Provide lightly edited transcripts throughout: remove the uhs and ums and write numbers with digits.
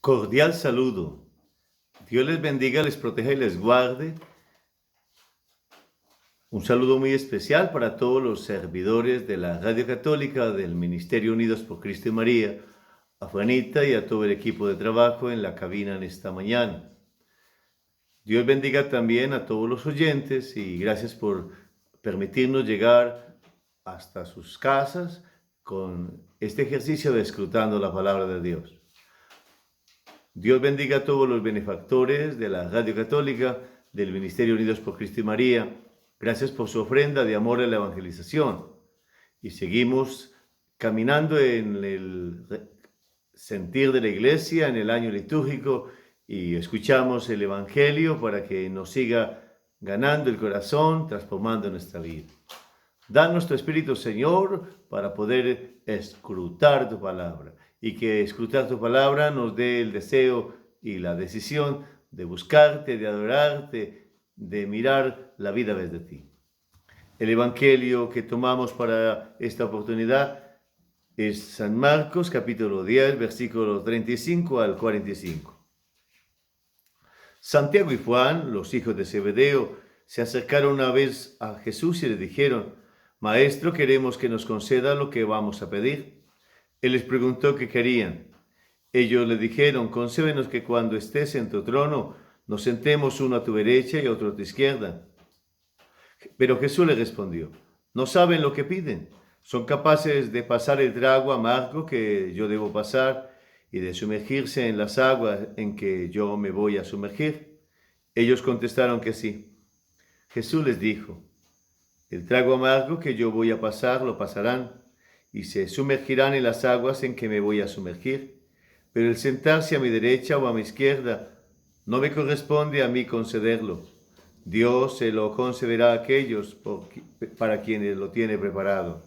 Cordial saludo. Dios les bendiga, les proteja y les guarde. Un saludo muy especial para todos los servidores de la Radio Católica del Ministerio Unidos por Cristo y María, a Juanita y a todo el equipo de trabajo en la cabina en esta mañana. Dios bendiga también a todos los oyentes y gracias por permitirnos llegar hasta sus casas con este ejercicio de escrutando la palabra de Dios. Dios bendiga a todos los benefactores de la Radio Católica, del Ministerio Unidos por Cristo y María. Gracias por su ofrenda de amor a la evangelización. Y seguimos caminando en el sentir de la Iglesia, en el año litúrgico, y escuchamos el Evangelio para que nos siga ganando el corazón, transformando nuestra vida. Danos tu Espíritu, Señor, para poder escrutar tu palabra. Y que escrutar tu palabra nos dé el deseo y la decisión de buscarte, de adorarte, de mirar la vida desde ti. El evangelio que tomamos para esta oportunidad es San Marcos, capítulo 10, versículo 35 al 45. Santiago y Juan, los hijos de Zebedeo, se acercaron una vez a Jesús y le dijeron: Maestro, queremos que nos conceda lo que vamos a pedir. Él les preguntó qué querían. Ellos le dijeron: concédenos que cuando estés en tu trono nos sentemos uno a tu derecha y otro a tu izquierda. Pero Jesús le respondió: no saben lo que piden. Son capaces de pasar el trago amargo que yo debo pasar y de sumergirse en las aguas en que yo me voy a sumergir. Ellos contestaron que sí. Jesús les dijo: el trago amargo que yo voy a pasar lo pasarán y se sumergirán en las aguas en que me voy a sumergir, pero el sentarse a mi derecha o a mi izquierda no me corresponde a mí concederlo. Dios se lo concederá a aquellos para quienes lo tiene preparado.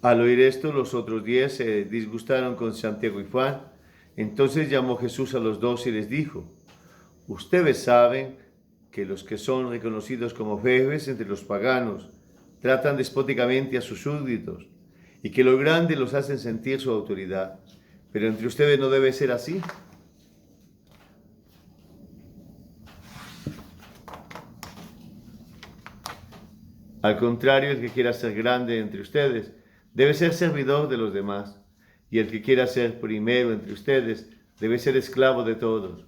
Al oír esto, los otros 10 se disgustaron con Santiago y Juan. Entonces llamó Jesús a los 2 y les dijo: ustedes saben que los que son reconocidos como jefes entre los paganos tratan despóticamente a sus súbditos, y que los grandes los hacen sentir su autoridad. Pero entre ustedes no debe ser así. Al contrario, el que quiera ser grande entre ustedes debe ser servidor de los demás, y el que quiera ser primero entre ustedes debe ser esclavo de todos.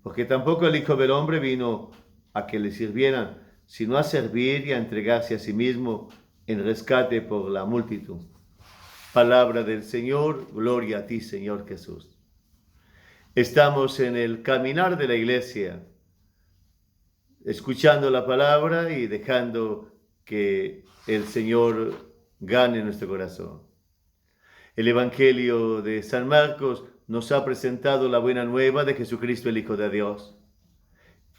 Porque tampoco el Hijo del Hombre vino a que le sirvieran, sino a servir y a entregarse a sí mismo en rescate por la multitud. Palabra del Señor, gloria a ti, Señor Jesús. Estamos en el caminar de la Iglesia, escuchando la palabra y dejando que el Señor gane nuestro corazón. El Evangelio de San Marcos nos ha presentado la buena nueva de Jesucristo, el Hijo de Dios.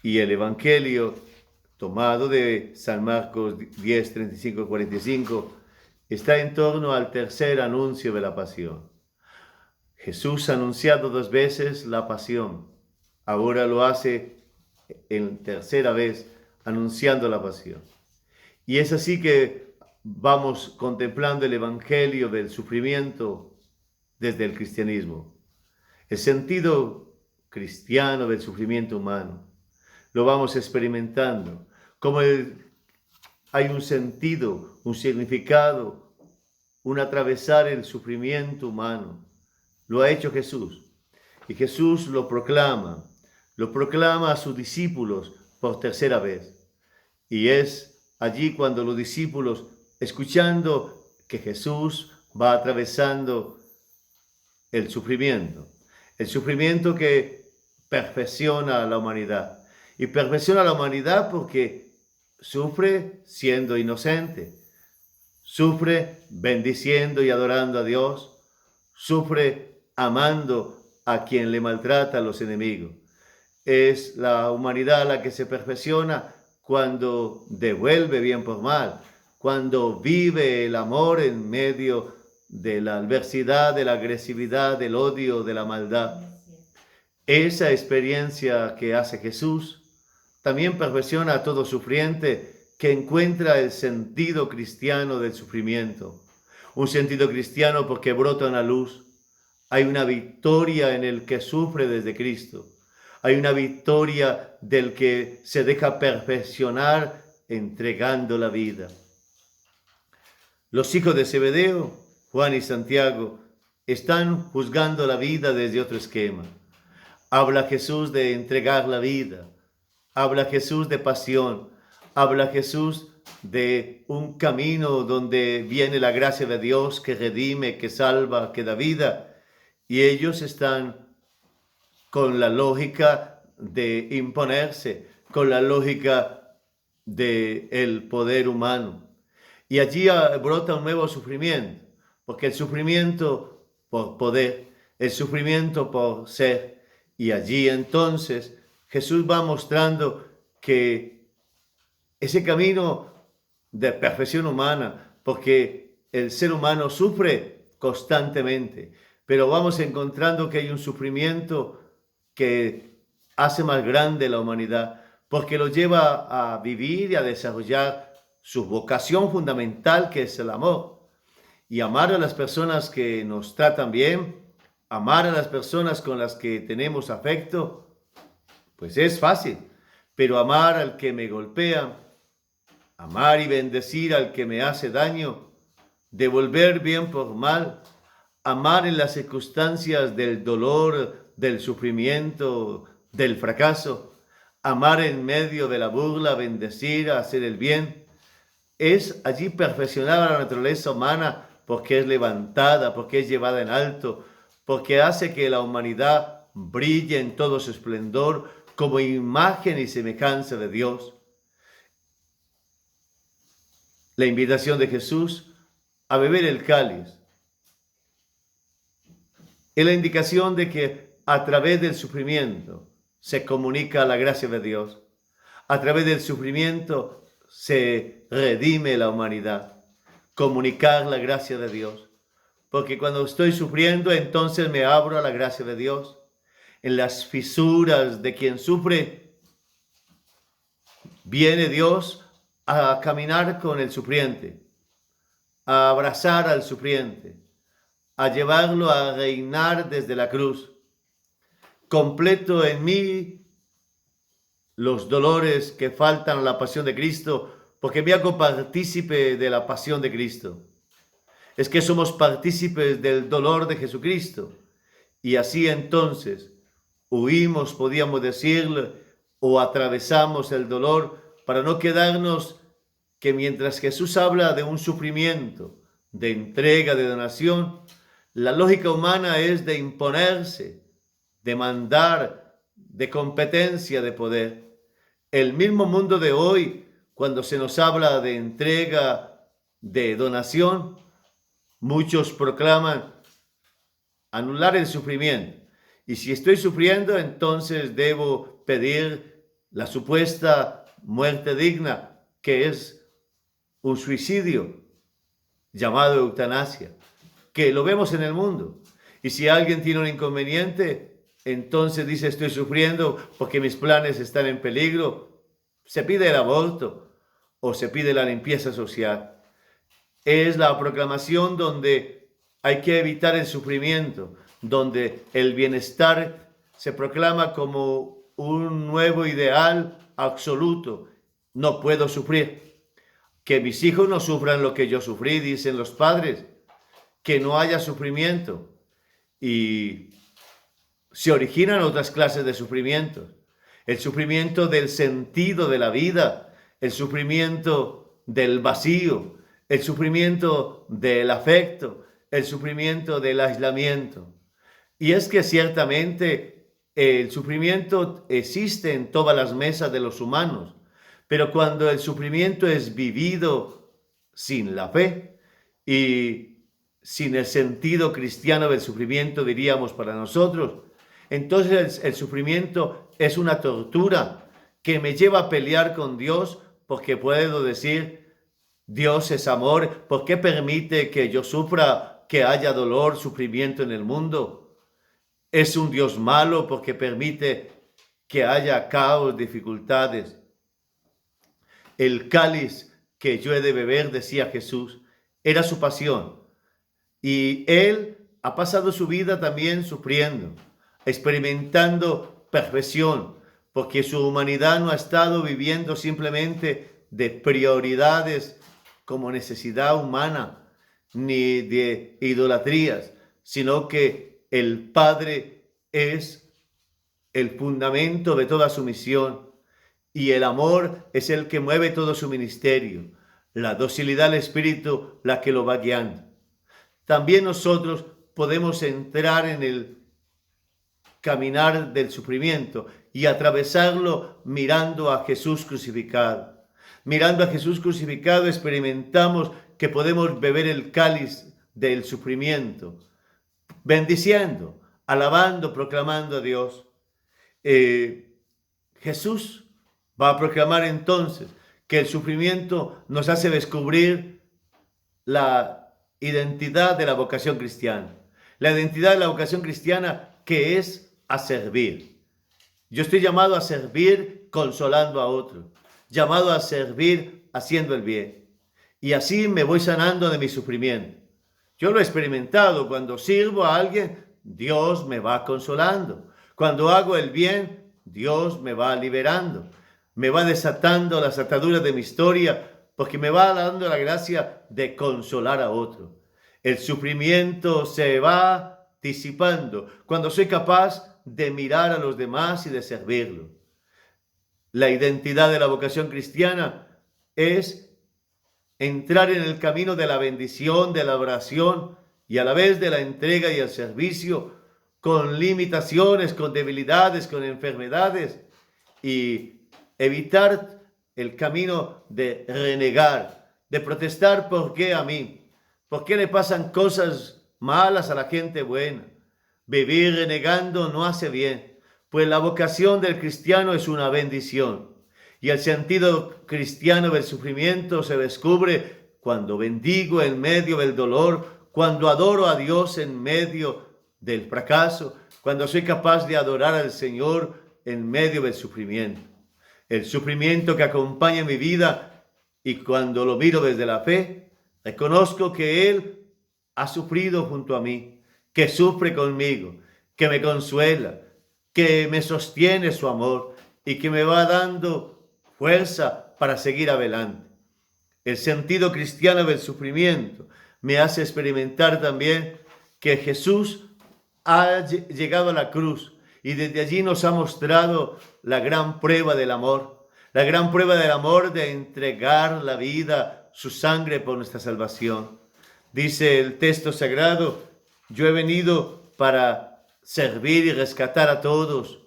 Y el Evangelio tomado de San Marcos 10, 35, 45, está en torno al tercer anuncio de la pasión. Jesús ha anunciado 2 veces la pasión. Ahora lo hace en tercera vez, anunciando la pasión. Y es así que vamos contemplando el Evangelio del sufrimiento desde el cristianismo. El sentido cristiano del sufrimiento humano. Lo vamos experimentando. Como hay un sentido, un significado, un atravesar el sufrimiento humano. Lo ha hecho Jesús. Y Jesús lo proclama a sus discípulos por tercera vez. Y es allí cuando los discípulos, escuchando que Jesús va atravesando el sufrimiento que perfecciona a la humanidad. Y perfecciona a la humanidad porque sufre siendo inocente, sufre bendiciendo y adorando a Dios, sufre amando a quien le maltrata a los enemigos. Es la humanidad la que se perfecciona cuando devuelve bien por mal, cuando vive el amor en medio de la adversidad, de la agresividad, del odio, de la maldad. Esa experiencia que hace Jesús también perfecciona a todo sufriente que encuentra el sentido cristiano del sufrimiento. Un sentido cristiano porque brota una luz Hay una victoria en el que sufre desde Cristo. Hay una victoria del que se deja perfeccionar entregando la vida. Los hijos de Zebedeo, Juan y Santiago, están juzgando la vida desde otro esquema. Habla Jesús de entregar la vida. Habla Jesús de pasión. Habla Jesús de un camino donde viene la gracia de Dios que redime, que salva, que da vida. Y ellos están con la lógica de imponerse, con la lógica del poder humano. Y allí brota un nuevo sufrimiento, porque el sufrimiento por poder, el sufrimiento por ser. Y allí entonces Jesús va mostrando que ese camino de perfección humana, porque el ser humano sufre constantemente, pero vamos encontrando que hay un sufrimiento que hace más grande la humanidad, porque lo lleva a vivir y a desarrollar su vocación fundamental, que es el amor. Y amar a las personas que nos tratan bien, amar a las personas con las que tenemos afecto, pues es fácil. Pero amar al que me golpea, amar y bendecir al que me hace daño, devolver bien por mal, amar en las circunstancias del dolor, del sufrimiento, del fracaso, amar en medio de la burla, bendecir, hacer el bien, es allí perfeccionar a la naturaleza humana porque es levantada, porque es llevada en alto, porque hace que la humanidad brille en todo su esplendor como imagen y semejanza de Dios. La invitación de Jesús a beber el cáliz es la indicación de que a través del sufrimiento se comunica la gracia de Dios. A través del sufrimiento se redime la humanidad. Comunicar la gracia de Dios. Porque cuando estoy sufriendo, entonces me abro a la gracia de Dios. En las fisuras de quien sufre, viene Dios a caminar con el sufriente, a abrazar al sufriente, a llevarlo a reinar desde la cruz. Completo en mí los dolores que faltan a la pasión de Cristo, porque me hago partícipe de la pasión de Cristo. Es que somos partícipes del dolor de Jesucristo. Y así entonces huimos, podíamos decirle, o atravesamos el dolor para no quedarnos que mientras Jesús habla de un sufrimiento, de entrega, de donación, la lógica humana es de imponerse, de mandar, de competencia, de poder. El mismo mundo de hoy, cuando se nos habla de entrega, de donación, muchos proclaman anular el sufrimiento. Y si estoy sufriendo, entonces debo pedir la supuesta muerte digna, que es un suicidio llamado eutanasia, que lo vemos en el mundo. Y si alguien tiene un inconveniente, entonces dice estoy sufriendo porque mis planes están en peligro. Se pide el aborto o se pide la limpieza social. Es la proclamación donde hay que evitar el sufrimiento, donde el bienestar se proclama como un nuevo ideal absoluto. No puedo sufrir. Que mis hijos no sufran lo que yo sufrí, dicen los padres. Que no haya sufrimiento. Y se originan otras clases de sufrimientos. El sufrimiento del sentido de la vida, el sufrimiento del vacío, el sufrimiento del afecto, el sufrimiento del aislamiento. Y es que ciertamente el sufrimiento existe en todas las mesas de los humanos, pero cuando el sufrimiento es vivido sin la fe y sin el sentido cristiano del sufrimiento, diríamos para nosotros, entonces el sufrimiento es una tortura que me lleva a pelear con Dios, porque puedo decir, Dios es amor, ¿por qué permite que yo sufra, que haya dolor, sufrimiento en el mundo? Es un Dios malo porque permite que haya caos, dificultades. El cáliz que yo he de beber, decía Jesús, era su pasión. Y él ha pasado su vida también sufriendo, experimentando perfección, porque su humanidad no ha estado viviendo simplemente de prioridades como necesidad humana, ni de idolatrías, sino que el Padre es el fundamento de toda su misión y el amor es el que mueve todo su ministerio, la docilidad del Espíritu la que lo va guiando. También nosotros podemos entrar en el caminar del sufrimiento y atravesarlo mirando a Jesús crucificado. Mirando a Jesús crucificado experimentamos que podemos beber el cáliz del sufrimiento, bendiciendo, alabando, proclamando a Dios. Jesús va a proclamar entonces que el sufrimiento nos hace descubrir la identidad de la vocación cristiana. La identidad de la vocación cristiana que es a servir. Yo estoy llamado a servir consolando a otro, llamado a servir haciendo el bien. Y así me voy sanando de mi sufrimiento. Yo lo he experimentado. Cuando sirvo a alguien, Dios me va consolando. Cuando hago el bien, Dios me va liberando. Me va desatando las ataduras de mi historia porque me va dando la gracia de consolar a otro. El sufrimiento se va disipando cuando soy capaz de mirar a los demás y de servirlos. La identidad de la vocación cristiana es entrar en el camino de la bendición, de la oración y a la vez de la entrega y el servicio, con limitaciones, con debilidades, con enfermedades, y evitar el camino de renegar, de protestar. ¿Por qué a mí? ¿Por qué le pasan cosas malas a la gente buena? Vivir renegando no hace bien, pues la vocación del cristiano es una bendición. Y el sentido cristiano del sufrimiento se descubre cuando bendigo en medio del dolor, cuando adoro a Dios en medio del fracaso, cuando soy capaz de adorar al Señor en medio del sufrimiento. El sufrimiento que acompaña mi vida, y cuando lo miro desde la fe, reconozco que Él ha sufrido junto a mí, que sufre conmigo, que me consuela, que me sostiene su amor y que me va dando fuerza para seguir adelante. El sentido cristiano del sufrimiento me hace experimentar también que Jesús ha llegado a la cruz y desde allí nos ha mostrado la gran prueba del amor, la gran prueba del amor de entregar la vida, su sangre por nuestra salvación. Dice el texto sagrado: yo he venido para servir y rescatar a todos,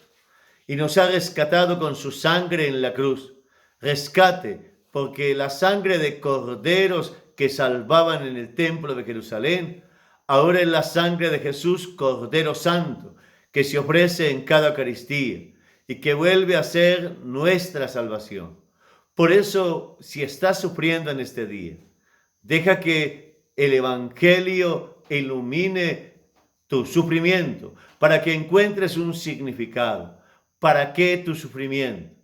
y nos ha rescatado con su sangre en la cruz. Rescate, porque la sangre de corderos que salvaban en el templo de Jerusalén, ahora es la sangre de Jesús, Cordero Santo, que se ofrece en cada Eucaristía y que vuelve a ser nuestra salvación. Por eso, si estás sufriendo en este día, deja que el Evangelio ilumine tu sufrimiento, para que encuentres un significado. ¿Para qué tu sufrimiento?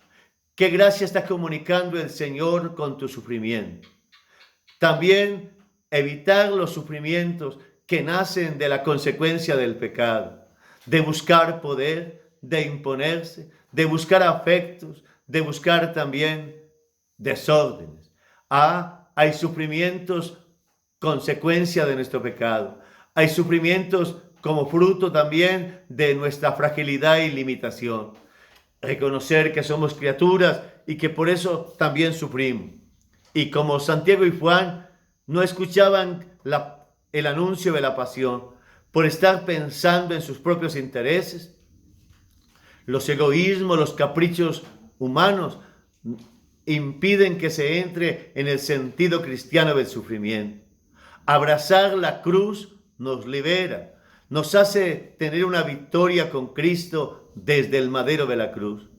¿Qué gracia está comunicando el Señor con tu sufrimiento? También evitar los sufrimientos que nacen de la consecuencia del pecado, de buscar poder, de imponerse, de buscar afectos, de buscar también desórdenes. Hay sufrimientos consecuencia de nuestro pecado. Hay sufrimientos como fruto también de nuestra fragilidad y limitación. Reconocer que somos criaturas y que por eso también sufrimos. Y como Santiago y Juan no escuchaban el anuncio de la pasión por estar pensando en sus propios intereses, los egoísmos, los caprichos humanos impiden que se entre en el sentido cristiano del sufrimiento. Abrazar la cruz nos libera, nos hace tener una victoria con Cristo desde el madero de la cruz.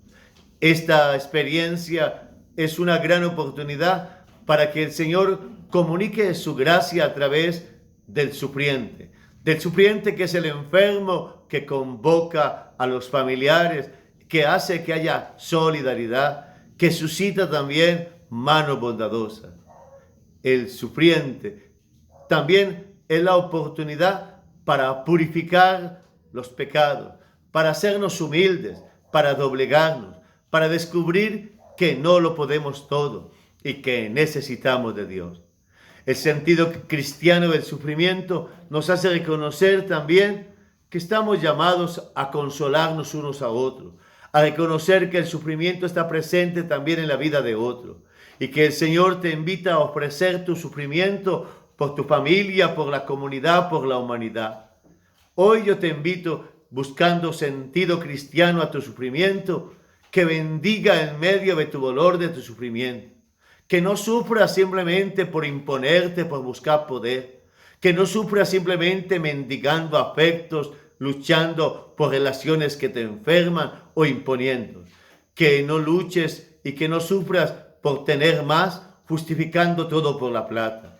Esta experiencia es una gran oportunidad para que el Señor comunique su gracia a través del sufriente que es el enfermo, que convoca a los familiares, que hace que haya solidaridad, que suscita también mano bondadosa. El sufriente también es la oportunidad para purificar los pecados, para hacernos humildes, para doblegarnos, para descubrir que no lo podemos todo y que necesitamos de Dios. El sentido cristiano del sufrimiento nos hace reconocer también que estamos llamados a consolarnos unos a otros, a reconocer que el sufrimiento está presente también en la vida de otro y que el Señor te invita a ofrecer tu sufrimiento por tu familia, por la comunidad, por la humanidad. Hoy yo te invito, buscando sentido cristiano a tu sufrimiento, que bendiga en medio de tu dolor, de tu sufrimiento. Que no sufras simplemente por imponerte, por buscar poder. Que no sufras simplemente mendigando afectos, luchando por relaciones que te enferman o imponiendo. Que no luches y que no sufras por tener más, justificando todo por la plata.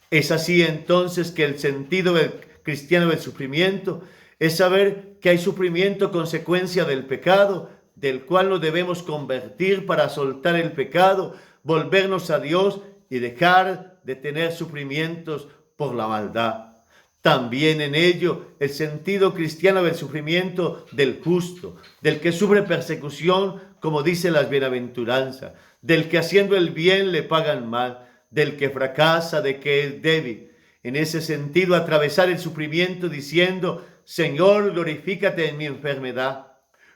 Es así entonces que el sentido del cristiano del sufrimiento es saber que hay sufrimiento consecuencia del pecado, del cual nos debemos convertir para soltar el pecado, volvernos a Dios y dejar de tener sufrimientos por la maldad. También en ello el sentido cristiano del sufrimiento del justo, del que sufre persecución, como dice las bienaventuranzas, del que haciendo el bien le pagan mal, del que fracasa, de que es débil. En ese sentido, atravesar el sufrimiento diciendo: Señor, glorifícate en mi enfermedad,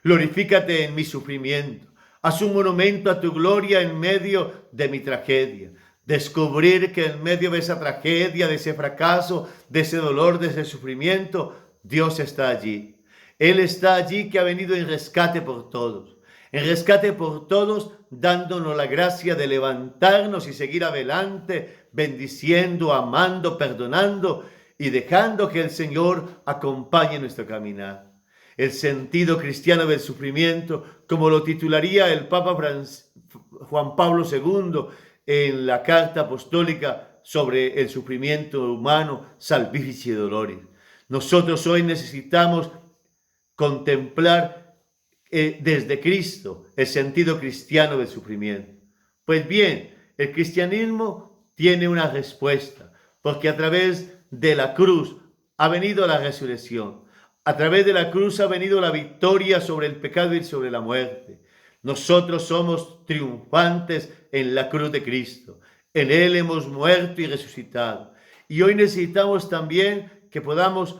glorifícate en mi sufrimiento, haz un monumento a tu gloria en medio de mi tragedia. Descubrir que en medio de esa tragedia, de ese fracaso, de ese dolor, de ese sufrimiento, Dios está allí. Él está allí, que ha venido en rescate por todos. En rescate por todos, dándonos la gracia de levantarnos y seguir adelante, bendiciendo, amando, perdonando y dejando que el Señor acompañe nuestro caminar. El sentido cristiano del sufrimiento, como lo titularía el Papa Juan Pablo II en la carta apostólica sobre el sufrimiento humano, Salvifici Doloris. Nosotros hoy necesitamos contemplar desde Cristo el sentido cristiano del sufrimiento. Pues bien, el cristianismo tiene una respuesta, porque a través de la cruz ha venido la resurrección. A través de la cruz ha venido la victoria sobre el pecado y sobre la muerte. Nosotros somos triunfantes en la cruz de Cristo. En Él hemos muerto y resucitado. Y hoy necesitamos también que podamos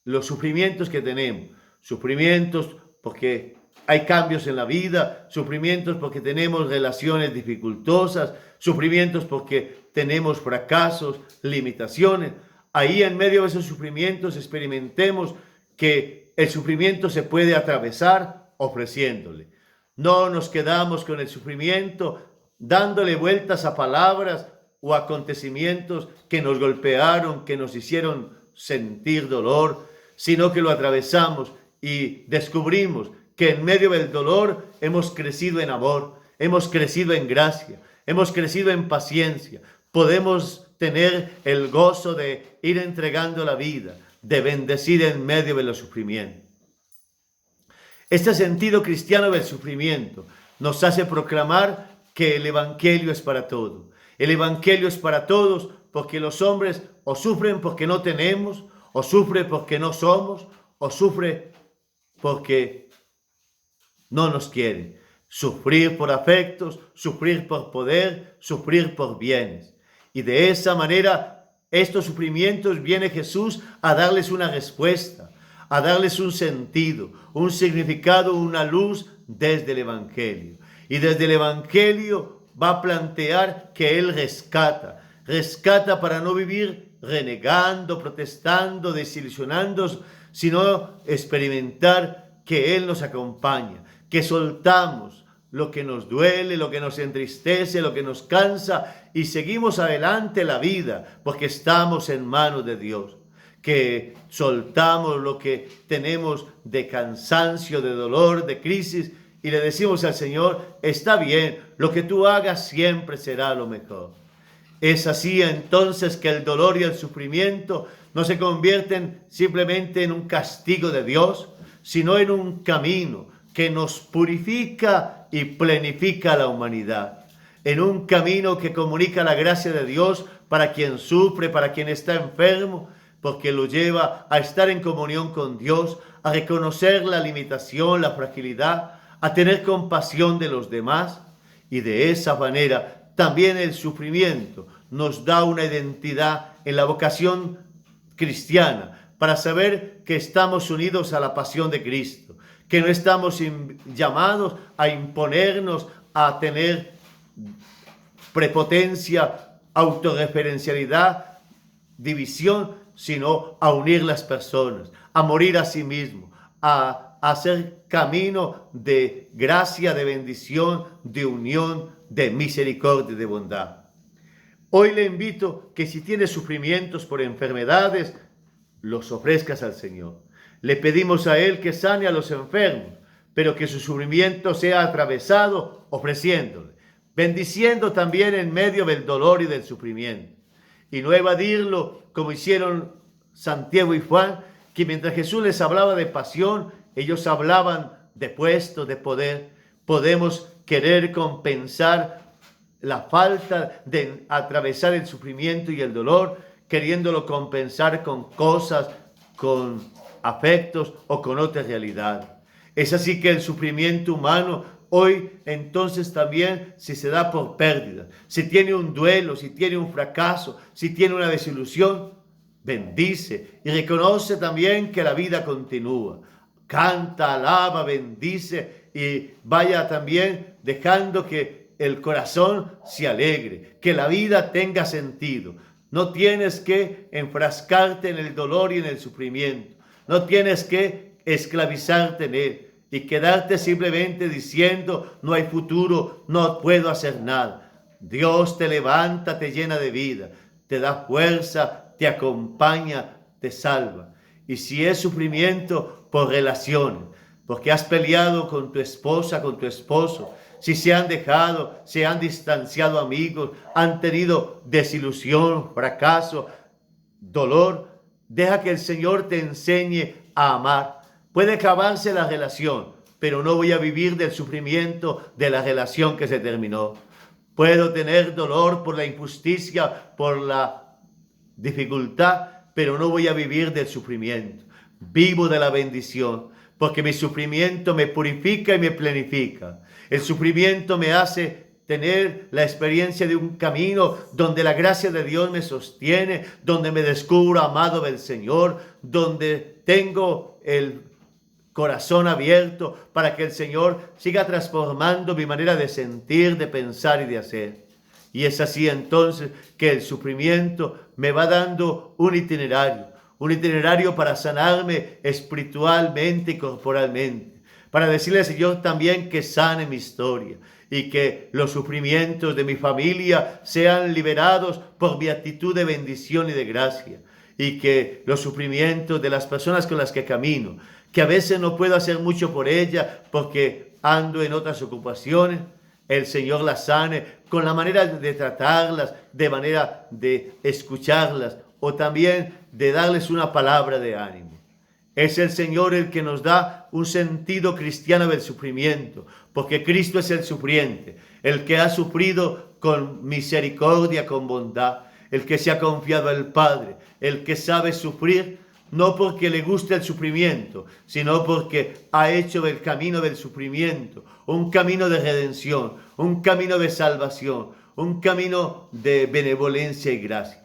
los sufrimientos que tenemos. Sufrimientos porque hay cambios en la vida, sufrimientos porque tenemos relaciones dificultosas, sufrimientos porque tenemos fracasos, limitaciones. Ahí en medio de esos sufrimientos experimentemos que el sufrimiento se puede atravesar ofreciéndole. No nos quedamos con el sufrimiento dándole vueltas a palabras o acontecimientos que nos golpearon, que nos hicieron sentir dolor, sino que lo atravesamos y descubrimos que en medio del dolor hemos crecido en amor, hemos crecido en gracia, hemos crecido en paciencia. Podemos tener el gozo de ir entregando la vida, de bendecir en medio de los sufrimientos. Este sentido cristiano del sufrimiento nos hace proclamar que el Evangelio es para todos. El Evangelio es para todos porque los hombres o sufren porque no tenemos, o sufren porque no somos, o sufren porque no nos quieren. Sufrir por afectos, sufrir por poder, sufrir por bienes. Y de esa manera, estos sufrimientos viene Jesús a darles una respuesta, a darles un sentido, un significado, una luz desde el Evangelio. Y desde el Evangelio va a plantear que Él rescata para no vivir renegando, protestando, desilusionándonos, sino experimentar que Él nos acompaña, que soltamos lo que nos duele, lo que nos entristece, lo que nos cansa y seguimos adelante la vida porque estamos en manos de Dios. Que soltamos lo que tenemos de cansancio, de dolor, de crisis y le decimos al Señor: está bien, lo que tú hagas siempre será lo mejor. Es así entonces que el dolor y el sufrimiento no se convierten simplemente en un castigo de Dios, sino en un camino que nos purifica y plenifica a la humanidad, en un camino que comunica la gracia de Dios para quien sufre, para quien está enfermo, porque lo lleva a estar en comunión con Dios, a reconocer la limitación, la fragilidad, a tener compasión de los demás, y de esa manera también el sufrimiento nos da una identidad en la vocación cristiana, para saber que estamos unidos a la pasión de Cristo, que no estamos llamados a imponernos, a tener prepotencia, autorreferencialidad, división, sino a unir las personas, a morir a sí mismo, a hacer camino de gracia, de bendición, de unión, de misericordia y de bondad. Hoy le invito que si tiene sufrimientos por enfermedades, los ofrezcas al Señor. Le pedimos a Él que sane a los enfermos, pero que su sufrimiento sea atravesado ofreciéndole, bendiciendo también en medio del dolor y del sufrimiento. Y no evadirlo como hicieron Santiago y Juan, que mientras Jesús les hablaba de pasión, ellos hablaban de puesto, de poder. Podemos querer compensar la falta de atravesar el sufrimiento y el dolor, queriéndolo compensar con cosas, con afectos o con otra realidad. Es así que el sufrimiento humano hoy entonces también, si se da por pérdida, si tiene un duelo, si tiene un fracaso, si tiene una desilusión, bendice y reconoce también que la vida continúa. Canta, alaba, bendice y vaya también dejando que el corazón se alegre, que la vida tenga sentido. No tienes que enfrascarte en el dolor y en el sufrimiento. No tienes que esclavizarte en él y quedarte simplemente diciendo, no hay futuro, no puedo hacer nada. Dios te levanta, te llena de vida, te da fuerza, te acompaña, te salva. Y si es sufrimiento por relaciones, porque has peleado con tu esposa, con tu esposo, si se han dejado, se han distanciado amigos, han tenido desilusión, fracaso, dolor, deja que el Señor te enseñe a amar. Puede acabarse la relación, pero no voy a vivir del sufrimiento de la relación que se terminó. Puedo tener dolor por la injusticia, por la dificultad, pero no voy a vivir del sufrimiento. Vivo de la bendición, porque mi sufrimiento me purifica y me plenifica. El sufrimiento me hace tener la experiencia de un camino donde la gracia de Dios me sostiene, donde me descubro amado del Señor, donde tengo el corazón abierto para que el Señor siga transformando mi manera de sentir, de pensar y de hacer. Y es así entonces que el sufrimiento me va dando un itinerario para sanarme espiritualmente y corporalmente, para decirle al Señor también que sane mi historia y que los sufrimientos de mi familia sean liberados por mi actitud de bendición y de gracia, y que los sufrimientos de las personas con las que camino, que a veces no puedo hacer mucho por ellas porque ando en otras ocupaciones, el Señor las sane con la manera de tratarlas, de manera de escucharlas o también de darles una palabra de ánimo. Es el Señor el que nos da un sentido cristiano del sufrimiento, porque Cristo es el sufriente, el que ha sufrido con misericordia, con bondad, el que se ha confiado al Padre, el que sabe sufrir, no porque le guste el sufrimiento, sino porque ha hecho del camino del sufrimiento un camino de redención, un camino de salvación, un camino de benevolencia y gracia.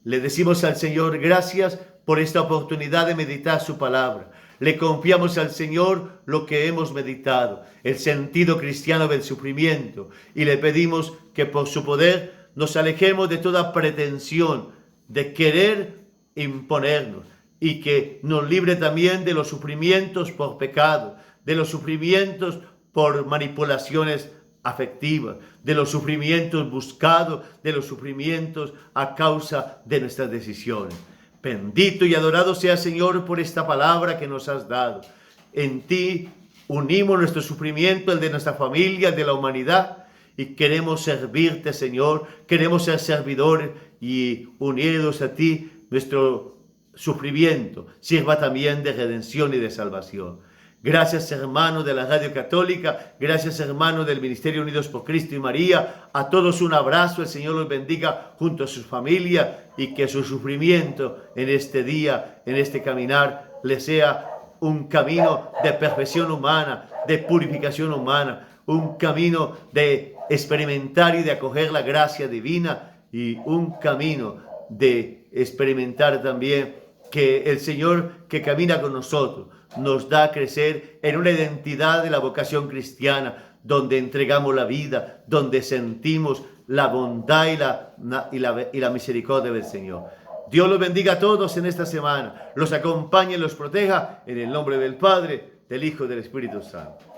Le decimos al Señor gracias por esta oportunidad de meditar su palabra. Le confiamos al Señor lo que hemos meditado, el sentido cristiano del sufrimiento, y le pedimos que por su poder nos alejemos de toda pretensión de querer imponernos y que nos libre también de los sufrimientos por pecado, de los sufrimientos por manipulaciones afectivas, de los sufrimientos buscados, de los sufrimientos a causa de nuestras decisiones. Bendito y adorado sea, Señor, por esta palabra que nos has dado. En ti unimos nuestro sufrimiento, el de nuestra familia, el de la humanidad, y queremos servirte, Señor. Queremos ser servidores y unidos a ti, nuestro sufrimiento sirva también de redención y de salvación. Gracias, hermanos de la Radio Católica. Gracias, hermanos del Ministerio Unidos por Cristo y María. A todos un abrazo. El Señor los bendiga junto a sus familias y que su sufrimiento en este día, en este caminar, les sea un camino de perfección humana, de purificación humana, un camino de experimentar y de acoger la gracia divina y un camino de experimentar también que el Señor que camina con nosotros nos da a crecer en una identidad de la vocación cristiana, donde entregamos la vida, donde sentimos la bondad y la misericordia del Señor. Dios los bendiga a todos en esta semana, los acompañe y los proteja en el nombre del Padre, del Hijo y del Espíritu Santo.